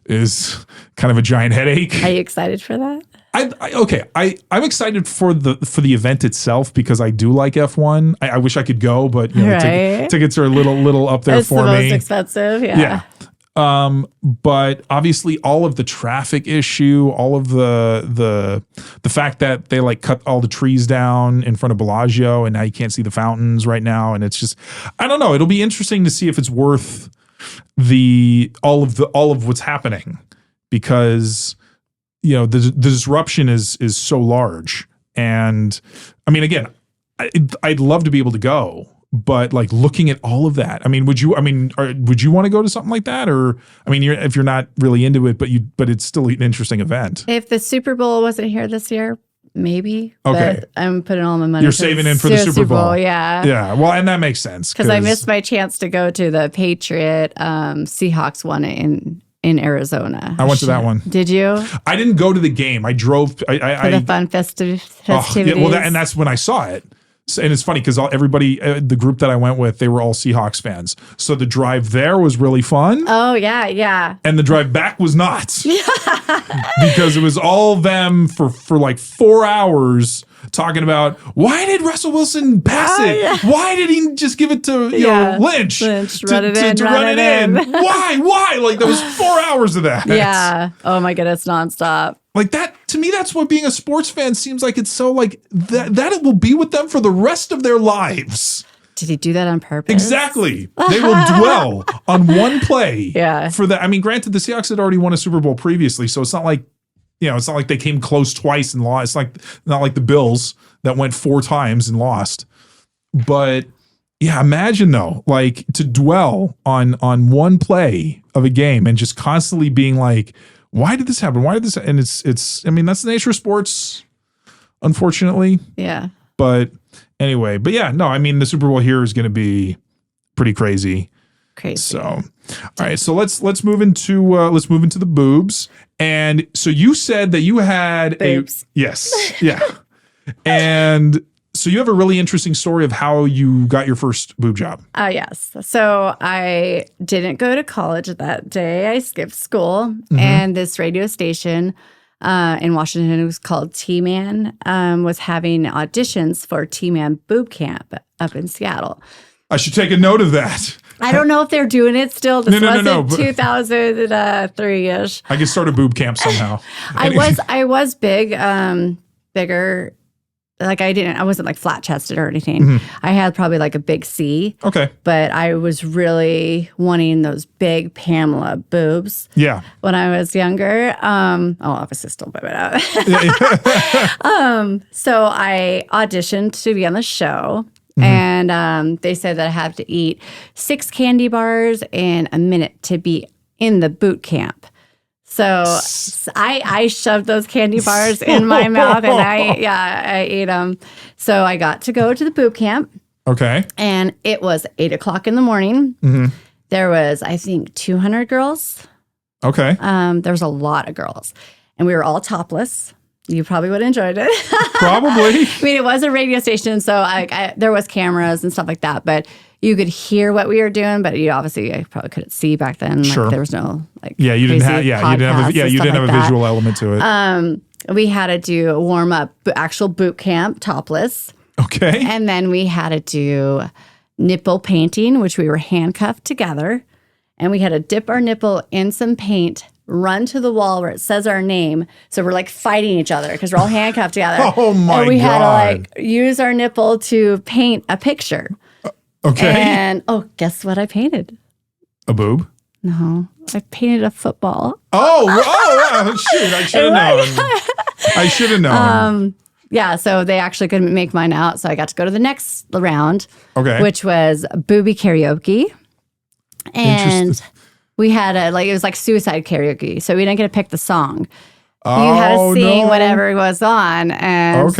is kind of a giant headache. Are you excited for that? I'm excited for the event itself because I do like F1. I wish I could go, but tickets are a little up there for me. It's the most expensive, yeah. But obviously all of the traffic issue, all of the fact that they like cut all the trees down in front of Bellagio and now you can't see the fountains right now, and it's just, I don't know. It'll be interesting to see if it's worth all of what's happening because the disruption is so large. And I mean, again, I'd love to be able to go, but like looking at all of that, I mean, would you want to go to something like that? Or, I mean, if you're not really into it, but it's still an interesting event. If the Super Bowl wasn't here this year, maybe. Okay. But I'm putting all my money. You're saving in for the Super Bowl. Yeah. Yeah. Well, and that makes sense. Because I missed my chance to go to the Patriot Seahawks one in Arizona. I went to that one. Did you? I didn't go to the game. I drove. For the fun festivities. And that's when I saw it. And it's funny because everybody, the group that I went with, they were all Seahawks fans. So the drive there was really fun. Oh, yeah, yeah. And the drive back was not. Because it was all them for like 4 hours talking about, why did Russell Wilson pass it? Yeah. Why did he just give it to Lynch? Run it in. Why? Like there was 4 hours of that. Yeah. Oh my goodness, nonstop. Like that, to me, that's what being a sports fan seems like. It's so like that it will be with them for the rest of their lives. Did he do that on purpose? Exactly. They will dwell on one play. Yeah. For that. I mean, granted, the Seahawks had already won a Super Bowl previously, so it's not like, it's not like they came close twice and lost. It's not like the Bills that went 4 times and lost. But yeah, imagine though, like to dwell on one play of a game and just constantly being like, why did this happen? Why did this? And it's, I mean, that's the nature of sports, unfortunately. Yeah. But anyway, I mean, the Super Bowl here is going to be pretty crazy. So, all right. So let's move into the boobs. And so you said that you had boobs. Yes. Yeah. And so you have a really interesting story of how you got your first boob job. Yes. So I didn't go to college that day. I skipped school, and this radio station in Washington, it was called T-Man, was having auditions for T-Man Boob Camp up in Seattle. I should take a note of that. I don't know if they're doing it still. This wasn't 2003-ish. I could start a boob camp somehow. I was bigger like I wasn't like flat chested or anything. I had probably like a big C. Okay. But I was really wanting those big Pamela boobs. Yeah. When I was younger. Obviously still but so I auditioned to be on the show. And they said that I have to eat 6 candy bars in a minute to be in the boot camp. So I shoved those candy bars in my mouth and I ate them. So I got to go to the boot camp. Okay. And it was 8 o'clock in the morning. There was, I think, 200 girls. Okay. There was a lot of girls. And we were all topless. You probably would have enjoyed it. Probably. I mean, it was a radio station, so there was cameras and stuff like that, but you could hear what we were doing, but you probably couldn't see back then. Like, sure. there was no you didn't have a visual element to it. We had to do a warm up, actual boot camp, topless. Okay. And then we had to do nipple painting, which we were handcuffed together, and we had to dip our nipple in some paint, run to the wall where it says our name. So we're like fighting each other because we're all handcuffed together. Oh my God. And we had to like use our nipple to paint a picture. Okay. And guess what I painted? A boob? No, I painted a football. Shoot, I should have known. I should have known. Yeah, so they actually couldn't make mine out. So I got to go to the next round, which was booby karaoke. And we had it was like suicide karaoke. So we didn't get to pick the song. You had to sing whatever was on. And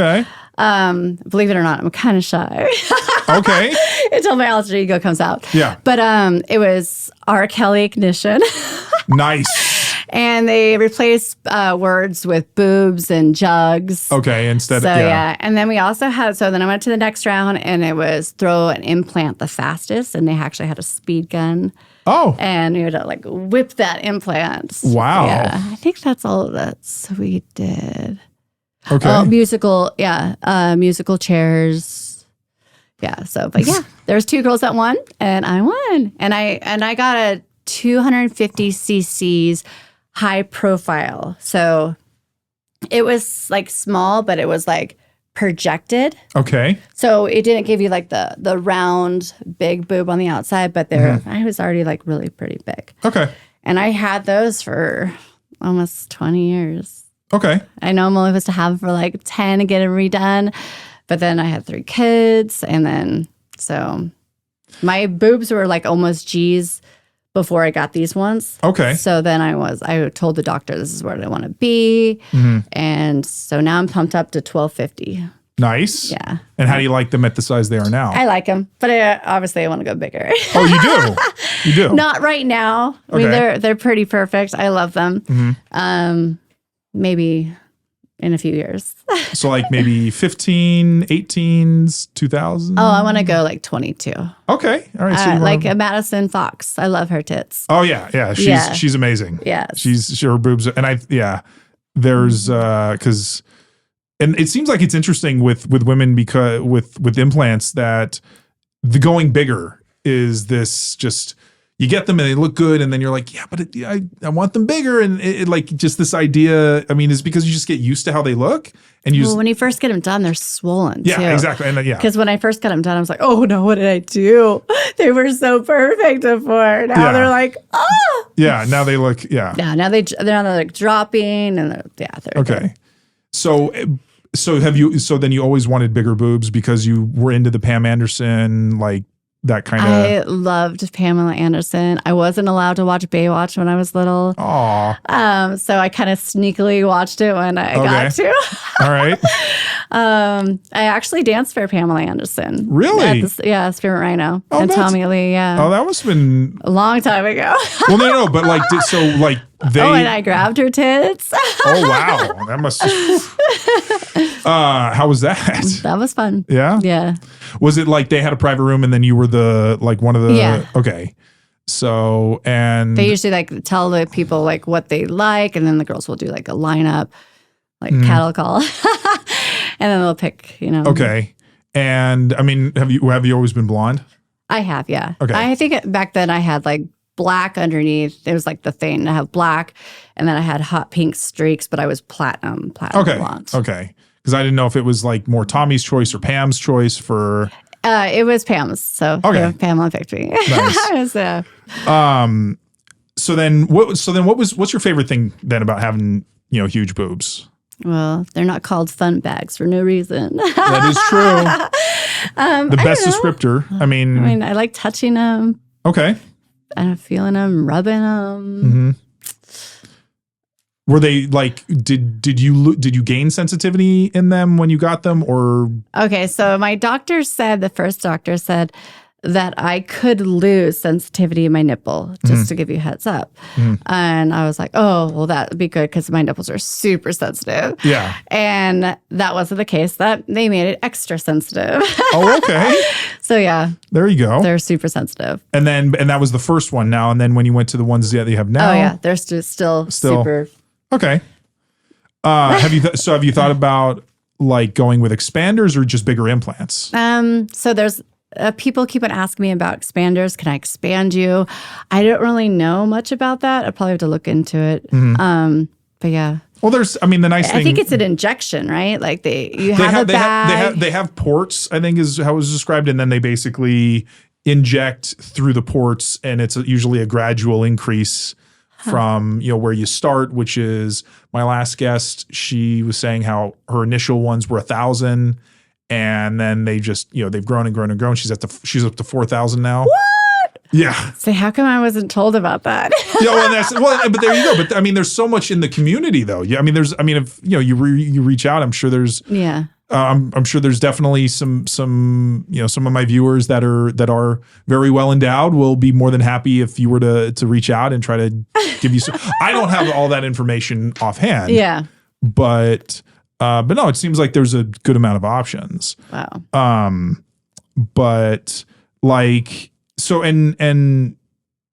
believe it or not, I'm kind of shy. Okay. Until my alter ego comes out. Yeah. But it was R. Kelly Ignition. Nice. And they replaced words with boobs and jugs. Okay, instead of, And then we also had, then I went to the next round and it was throw an implant the fastest. And they actually had a speed gun. Oh. And we had to like whip that implant. Wow. Yeah, I think that's all that we did. Okay. Musical chairs. Yeah. So, but yeah, there was 2 girls that won, and I won, and I got a 250 cc's high profile. So it was like small, but it was like projected. Okay. So it didn't give you like the round big boob on the outside, but I was already like really pretty big. Okay. And I had those for almost 20 years. Okay. I know I'm only supposed to have them for like 10 to get it redone. But then I had 3 kids. And then, so my boobs were like almost G's before I got these ones. Okay. So then I told the doctor, this is where I want to be. And so now I'm pumped up to 1250. Nice. Yeah. And how do you like them at the size they are now? I like them, but obviously I want to go bigger. Oh, you do? You do? Not right now. I mean, they're pretty perfect. I love them. Maybe in a few years. So like maybe 15, 18s, 2000? Oh, I want to go like 22. Okay. All right. So like a Madison Fox. I love her tits. Oh, yeah. Yeah. She's amazing. Yes. Her boobs. And there's, because, and it seems like it's interesting with women because with implants that the going bigger is this just, you get them and they look good, and then you're like, yeah, but I want them bigger, and it like just this idea. I mean, is because you just get used to how they look, and when you first get them done, they're swollen. Yeah, too. Exactly, and because when I first got them done, I was like, oh no, what did I do? They were so perfect before. Now they're like, oh. Yeah, now they look. Yeah. Yeah, now they're like dropping, and they're okay. Good. So then you always wanted bigger boobs because you were into the Pam Anderson like. That kind of. I loved Pamela Anderson. I wasn't allowed to watch Baywatch when I was little. Aww. So I kind of sneakily watched it when I got to. All right. I actually danced for Pamela Anderson. Really? Spirit Rhino and Tommy Lee. Yeah. Oh, that must have been a long time ago. Well, no, but like they. Oh, and I grabbed her tits. Oh wow, that must. How was that? That was fun. Yeah. Yeah. Was it like they had a private room and then you were one of the? Yeah. Okay. So and they usually like tell the people like what they like, and then the girls will do like a lineup, like cattle call, and then they'll pick. Okay. And I mean, have you always been blonde? I have, yeah. Okay. I think back then I had like black underneath. It was like the thing to have black, and then I had hot pink streaks, but I was platinum okay. blonde. Okay. Because I didn't know if it was like more Tommy's choice or Pam's choice for. It was Pam's. So okay. Pamela picked me. Nice. What's your favorite thing then about having, huge boobs? Well, they're not called fun bags for no reason. That is true. The best descriptor. I mean, I like touching them. Okay. And feeling them, rubbing them. Mm-hmm. Were they like, did you gain sensitivity in them when you got them, or? Okay, so my the first doctor said that I could lose sensitivity in my nipple, just to give you a heads up. And I was like, oh, well, that would be good because my nipples are super sensitive. Yeah. And that wasn't the case. That they made it extra sensitive. Oh, okay. So yeah. There you go. They're super sensitive. And that was the first one now. And then when you went to the ones that you have now. Oh yeah, they're still super. Okay. Have you thought about like going with expanders or just bigger implants? So there's people keep on asking me about expanders. Can I expand you? I don't really know much about that. I'd probably have to look into it. But yeah. Well, the nice thing. I think it's an injection, right? Like they have ports, I think is how it was described. And then they basically inject through the ports, and it's usually a gradual increase from where you start, which is my last guest. She was saying how her initial ones were 1,000, and then they just they've grown and grown and grown. She's up to 4,000 now. What? Yeah. So how come I wasn't told about that? But there you go. But I mean, there's so much in the community, though. Yeah. If you reach out, I'm sure there's I'm sure there's definitely some of my viewers that are very well endowed will be more than happy if you were to reach out and try to give you some. I don't have all that information offhand. Yeah. But no, it seems like there's a good amount of options. Wow. But like so and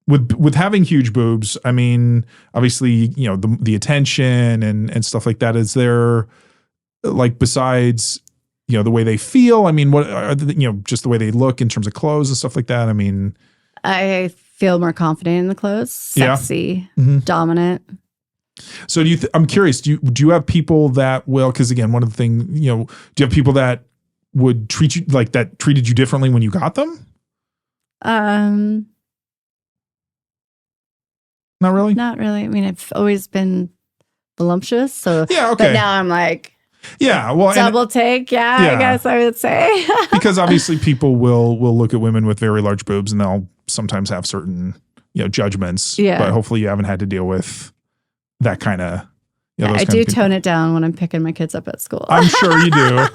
with having huge boobs, I mean, obviously, the attention and stuff like that, is there like besides the way they feel, I mean, what are just the way they look in terms of clothes and stuff like that? I mean, I feel more confident in the clothes, sexy, dominant. So I'm curious, do you have people that will, because again, one of the things, do you have people that would treat you like that treated you differently when you got them? Not really. I mean, I've always been voluptuous, so yeah, okay. But now I'm like, yeah, well, double take, I guess I would say. Because obviously people will look at women with very large boobs and they'll sometimes have certain judgments. Yeah. But hopefully you haven't had to deal with that kind of. I do tone it down when I'm picking my kids up at school. I'm sure you do.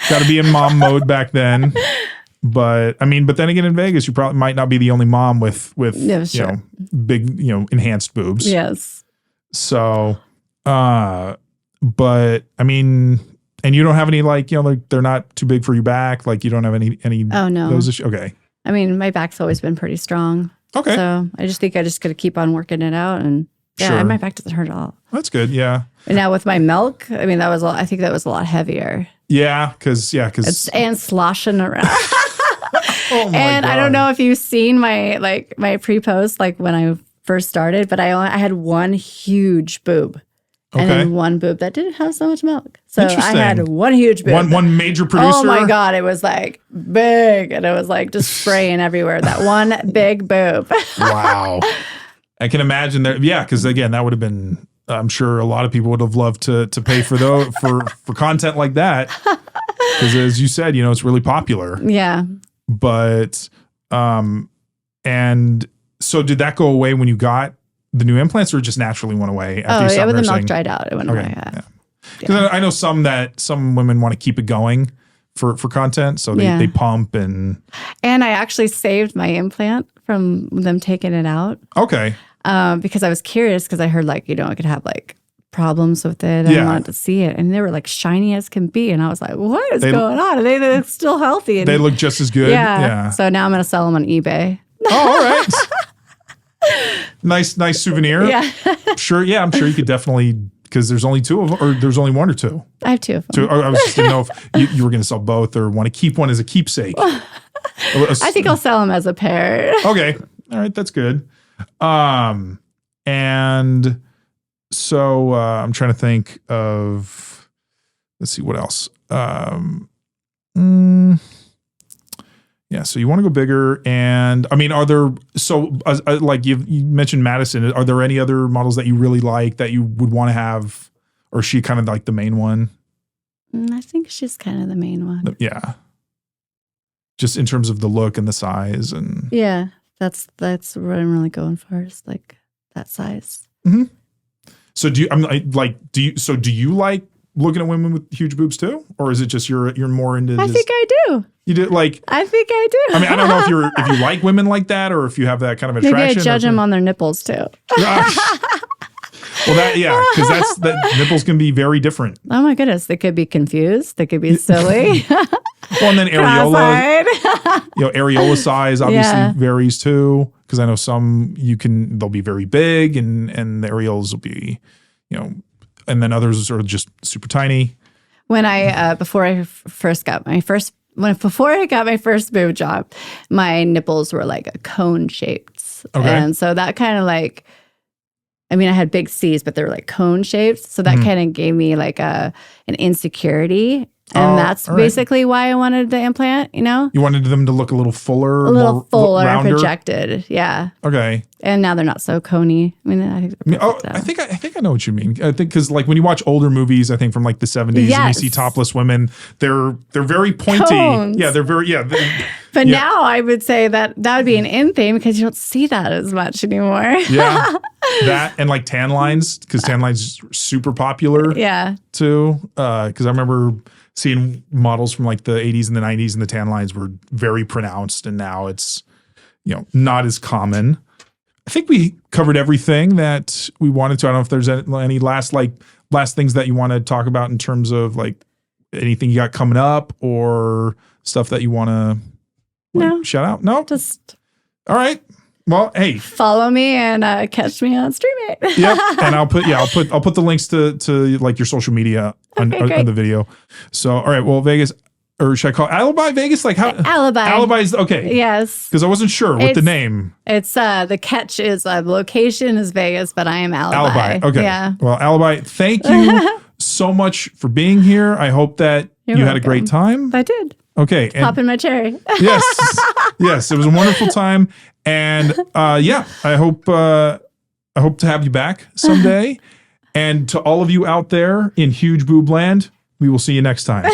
Got to be in mom mode back then. But I mean, but then again, in Vegas, you probably might not be the only mom with big enhanced boobs. Yes. So, but I mean, and you don't have any like they're not too big for your back. Like you don't have any. Oh no. Those issues. Okay. I mean, my back's always been pretty strong. Okay. So I just think I just got to keep on working it out, and my back doesn't hurt at all. That's good. Yeah. And now with my milk, I mean, I think that was a lot heavier. Yeah, because and sloshing around. Oh my and God. I don't know if you've seen my pre-post like when I first started, but I had one huge boob. And then one boob that didn't have so much milk. So I had one huge boob. One major producer. Oh my God, it was like big, and it was like just spraying everywhere. That one big boob. Wow. I can imagine that. Yeah, because again, that would have been. I'm sure a lot of people would have loved to pay for for content like that. Because as you said, it's really popular. Yeah. But and so did that go away when you got the new implants, or it just naturally went away after you stopped when nursing? the milk dried out, it went away. Yeah. Because I know some women want to keep it going for content, so they pump and I actually saved my implant from them taking it out. Okay. Because I was curious, because I heard I could have problems with it, and I wanted to see it, and they were shiny as can be, and I was like, what is going on? Are they look still healthy? And they look just as good. Yeah. So now I'm going to sell them on eBay. Oh, all right. Nice souvenir. Yeah. Sure. Yeah, I'm sure you could definitely, because there's only two of them, or there's only one or two. I have two of them. I was just didn't know if you were going to sell both or want to keep one as a keepsake. I think I'll sell them as a pair. Okay. All right. That's good. And so I'm trying to think of let's see what else. Yeah, so you want to go bigger, and I mean, are there like you mentioned Madison? Are there any other models that you really like that you would want to have, or is she kind of like the main one? I think she's kind of the main one. Yeah, just in terms of the look and the size, and yeah, that's what I'm really going for is like that size. Mm-hmm. So do you like looking at women with huge boobs too, or is it just you're more into? I think I do. You do like? I think I do. I mean, I don't know if you like women like that, or if you have that kind of attraction. Maybe I judge them on their nipples too. Well, because that nipples can be very different. Oh my goodness, they could be confused. They could be silly. Well, and then areola, areola size obviously varies too. Because I know some they'll be very big, and the areolas will be, and then others are just super tiny. When before I got my first boob job, my nipples were like a cone shaped, and so that kind of like. I mean, I had big C's, but they were like cone shaped. So that kind of gave me like an insecurity. And that's basically why I wanted the implant, You wanted them to look a little fuller? A little fuller, projected. Yeah. Okay. And now they're not so coney. I mean, I think I know what you mean. I think because like when you watch older movies, I think from like the 70s and you see topless women, they're very pointy. Cones. Yeah, they're very, But now I would say that would be an in thing because you don't see that as much anymore. Yeah. That and like tan lines, because tan lines are super popular. Yeah. Too. Because I remember seeing models from like the 80s and the 90s and the tan lines were very pronounced, and now it's, not as common. I think we covered everything that we wanted to. I don't know if there's any last things that you want to talk about in terms of like anything you got coming up or stuff that you want to shout out. No, just all right. Well, hey, follow me and catch me on StreamMate. Yep, and I'll put the links to like your social media on the video. So, all right, well, Vegas, or should I call it Alibi Vegas? Like how? Alibi. Alibi's okay. Yes, because I wasn't sure with the name. It's the catch is the location is Vegas, but I am Alibi. Alibi. Okay. Yeah. Well, Alibi, thank you so much for being here. I hope that you had a great time. I did. Okay. Popping my cherry. Yes, it was a wonderful time. And I hope to have you back someday. And to all of you out there in Huge Boob Land, we will see you next time.